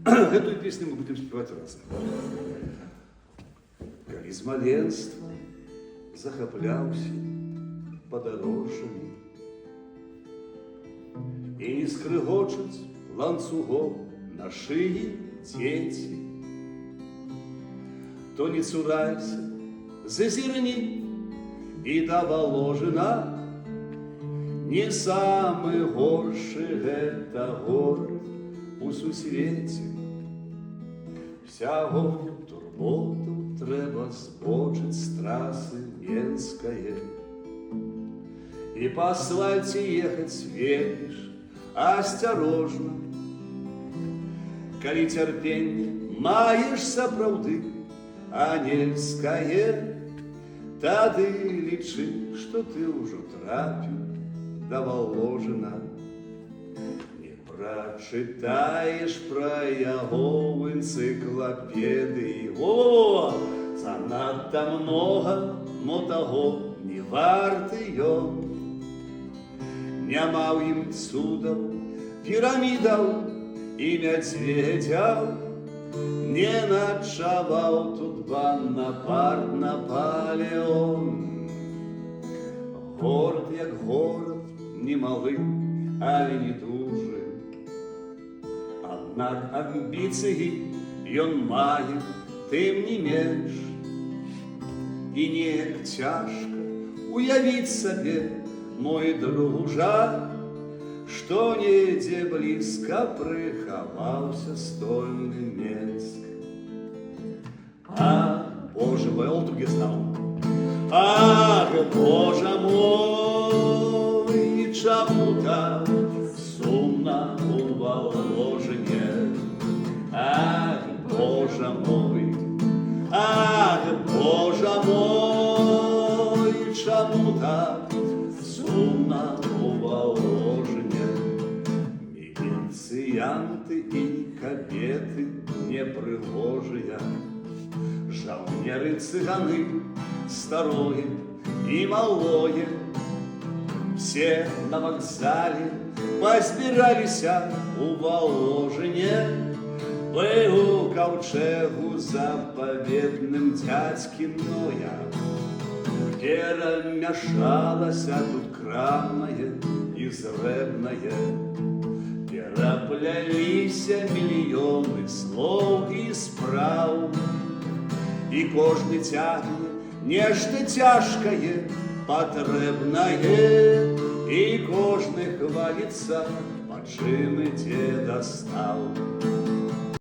Гэтую песню мы будем спевать разом. Калі з маленства захапляўся падарожжамі і не скрыгочаць ланцугом на шыі дзеці, то не цурайся, зазірні і даваложына, не самы горшы гэта горад у сусвеце. Всяго турботу трэба збочыць з трасы Менскае і па асфальце ехаць вельмі ж асцярожна. Калі цярпенне маеш сапраўды анельскае, тады лічы, што ты ўжо трапіў да Воложына. Прачытаеш пра яго ў энцыклапедыі. О, занадта многа, мо таго не варты ён. Няма ў ім цудаў, пірамідаў і мядзведзяў, не начаваў тут Банапарт Напалеон. Горад як горад, немалы, але не дужы. Аднак амбіцыі ён мае, тым не менш. І неяк цяжка уявіць сабе, мой дружа, што недзе блізка прыхаваўся стольны Менск. Ах, Боже мой, ол туге стал. Ах, Боже мой, чаму так сумна у Воложыне? Ах, Боже мой, ах, Боже мой, чаму так сумна у Воложыне? Міліцыянты і кабеты непрыгожыя, жаўнеры цыганы старое і малое, все на вакзале пазбіраліся у Воложыне. Быў у каўчэгу запаветным дзядзькіноя, перамяшалася тут крамнае і зрэбнае, перапляліся мільёны слоў і спраў, і кожны цягне нешта цяжкае, патрэбнае, і кожны хваліцца, па чым ідзе дастаў.